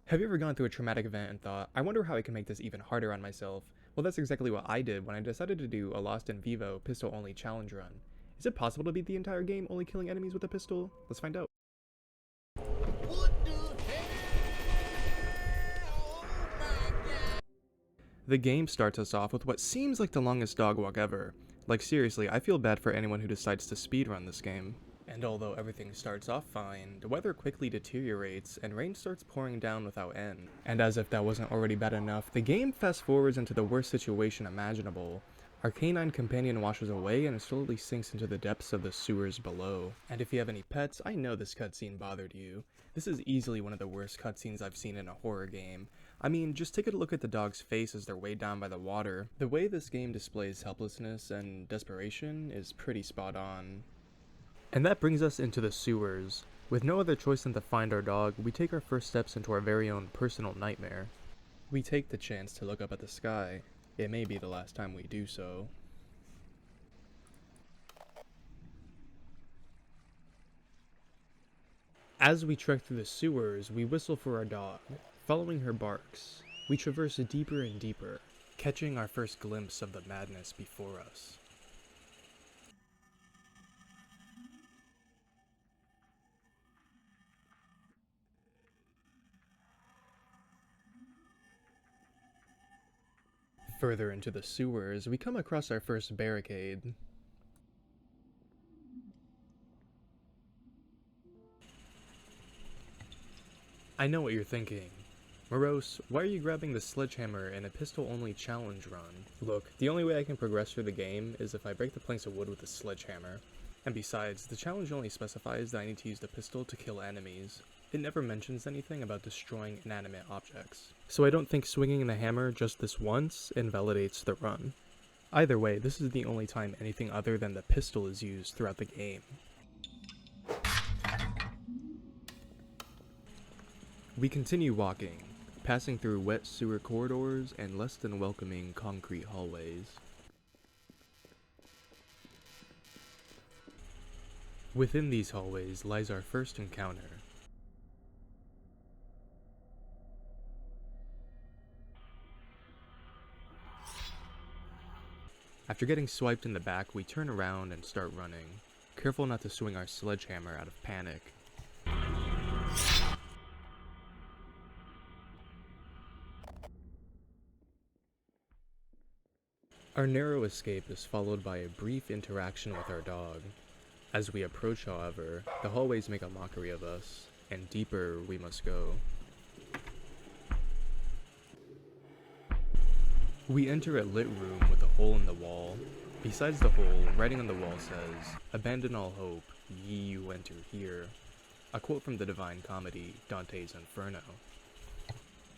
Have you ever gone through a traumatic event and thought, I wonder how I can make this even harder on myself? Well, that's exactly what I did when I decided to do a Lost in Vivo pistol only challenge run. Is it possible to beat the entire game only killing enemies with a pistol? Let's find out. What the hell? Oh my god! The game starts us off with what seems like the longest dog walk ever. Like seriously, I feel bad for anyone who decides to speedrun this game. And although everything starts off fine, the weather quickly deteriorates and rain starts pouring down without end. And as if that wasn't already bad enough, the game fast forwards into the worst situation imaginable. Our canine companion washes away and slowly sinks into the depths of the sewers below. And if you have any pets, I know this cutscene bothered you. This is easily one of the worst cutscenes I've seen in a horror game. I mean, just take a look at the dog's face as they're weighed down by the water. The way this game displays helplessness and desperation is pretty spot on. And that brings us into the sewers. With no other choice than to find our dog, we take our first steps into our very own personal nightmare. We take the chance to look up at the sky. It may be the last time we do so. As we trek through the sewers, we whistle for our dog. Following her barks, we traverse deeper and deeper, catching our first glimpse of the madness before us. Further into the sewers, we come across our first barricade. I know what you're thinking. Morose, why are you grabbing the sledgehammer in a pistol-only challenge run? Look, the only way I can progress through the game is if I break the planks of wood with a sledgehammer. And besides, the challenge only specifies that I need to use the pistol to kill enemies. It never mentions anything about destroying inanimate objects. So I don't think swinging the hammer just this once invalidates the run. Either way, this is the only time anything other than the pistol is used throughout the game. We continue walking, passing through wet sewer corridors and less than welcoming concrete hallways. Within these hallways lies our first encounter. After getting swiped in the back, we turn around and start running, careful not to swing our sledgehammer out of panic. Our narrow escape is followed by a brief interaction with our dog. As we approach, however, the hallways make a mockery of us, and deeper we must go. We enter a lit room with a hole in the wall. Besides the hole, writing on the wall says, "Abandon all hope, ye who enter here." A quote from the Divine Comedy, Dante's Inferno.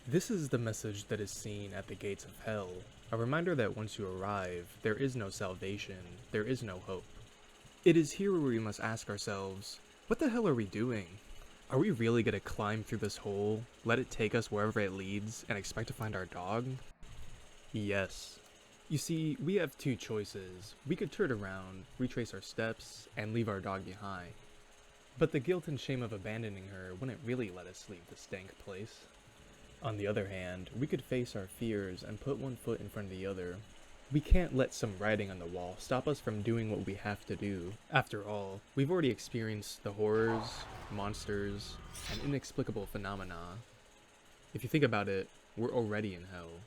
This is the message that is seen at the gates of hell, a reminder that once you arrive, there is no salvation, there is no hope. It is here where we must ask ourselves, what the hell are we doing? Are we really gonna climb through this hole, let it take us wherever it leads, and expect to find our dog? Yes. You see, we have two choices. We could turn around, retrace our steps, and leave our dog behind. But the guilt and shame of abandoning her wouldn't really let us leave the stank place. On the other hand, we could face our fears and put one foot in front of the other. We can't let some writing on the wall stop us from doing what we have to do. After all, we've already experienced the horrors, monsters, and inexplicable phenomena. If you think about it, we're already in hell.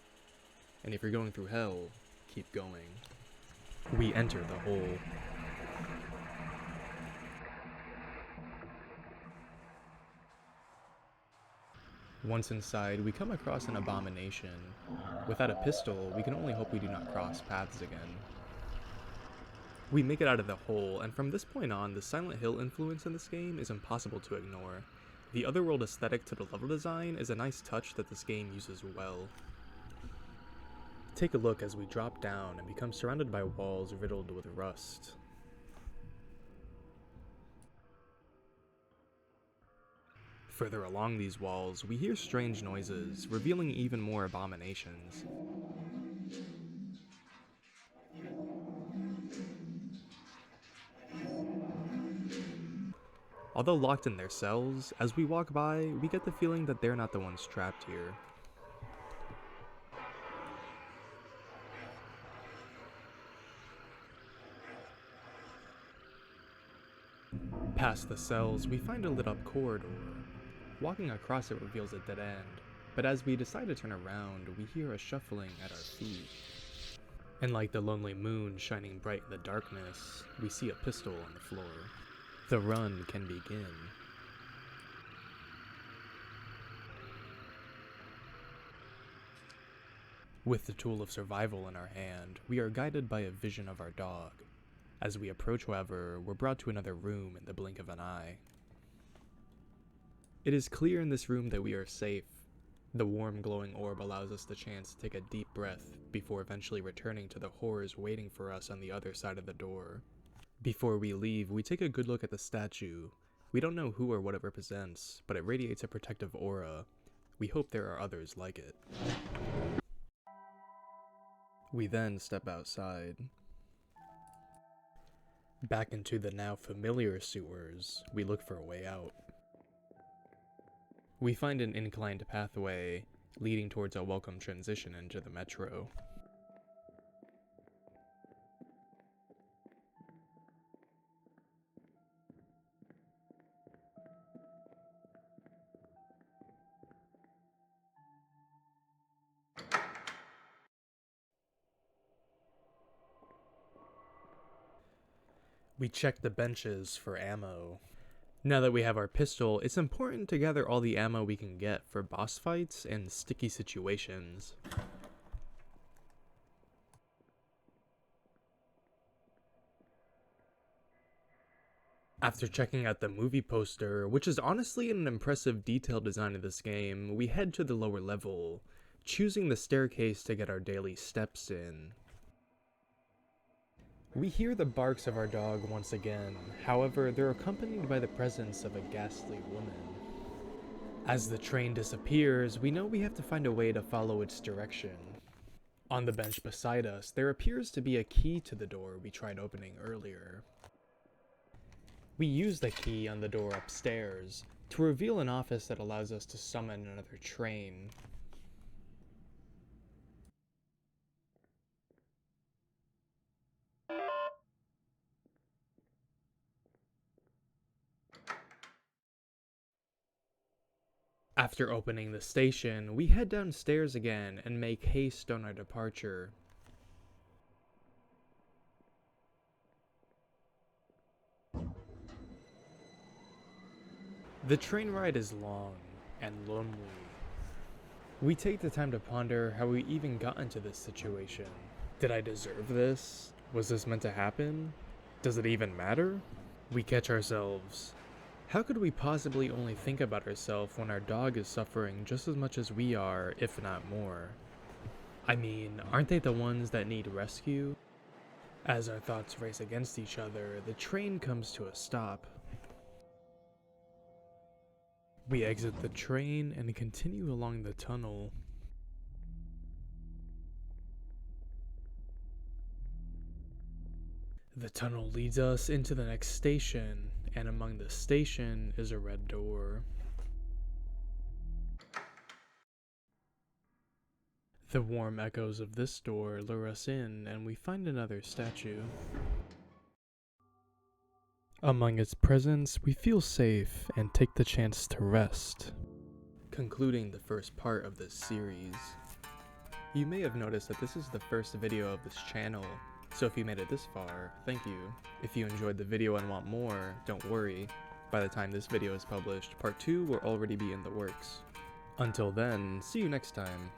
And if you're going through hell, keep going. We enter the hole. Once inside, we come across an abomination. Without a pistol, we can only hope we do not cross paths again. We make it out of the hole, and from this point on, the Silent Hill influence in this game is impossible to ignore. The otherworld aesthetic to the level design is a nice touch that this game uses well. Take a look as we drop down and become surrounded by walls riddled with rust. Further along these walls, we hear strange noises, revealing even more abominations. Although locked in their cells, as we walk by, we get the feeling that they're not the ones trapped here. Past the cells, we find a lit up corridor. Walking across it reveals a dead end, but as we decide to turn around, we hear a shuffling at our feet. And like the lonely moon shining bright in the darkness, we see a pistol on the floor. The run can begin. With the tool of survival in our hand, we are guided by a vision of our dog. As we approach, however, we're brought to another room in the blink of an eye. It is clear in this room that we are safe. The warm glowing orb allows us the chance to take a deep breath before eventually returning to the horrors waiting for us on the other side of the door. Before we leave, we take a good look at the statue. We don't know who or what it represents, but it radiates a protective aura. We hope there are others like it. We then step outside. Back into the now familiar sewers, we look for a way out. We find an inclined pathway leading towards a welcome transition into the metro. We check the benches for ammo. Now that we have our pistol, it's important to gather all the ammo we can get for boss fights and sticky situations. After checking out the movie poster, which is honestly an impressive detailed design of this game, we head to the lower level, choosing the staircase to get our daily steps in. We hear the barks of our dog once again, however, they're accompanied by the presence of a ghastly woman. As the train disappears, we know we have to find a way to follow its direction. On the bench beside us, there appears to be a key to the door we tried opening earlier. We use the key on the door upstairs to reveal an office that allows us to summon another train. After opening the station, we head downstairs again and make haste on our departure. The train ride is long and lonely. We take the time to ponder how we even got into this situation. Did I deserve this? Was this meant to happen? Does it even matter? We catch ourselves. How could we possibly only think about ourselves when our dog is suffering just as much as we are, if not more? I mean, aren't they the ones that need rescue? As our thoughts race against each other, the train comes to a stop. We exit the train and continue along the tunnel. The tunnel leads us into the next station, and among the station is a red door. The warm echoes of this door lure us in, and we find another statue. Among its presence, we feel safe and take the chance to rest. Concluding the first part of this series. You may have noticed that this is the first video of this channel, so if you made it this far, thank you. If you enjoyed the video and want more, don't worry. By the time this video is published, part 2 will already be in the works. Until then, see you next time.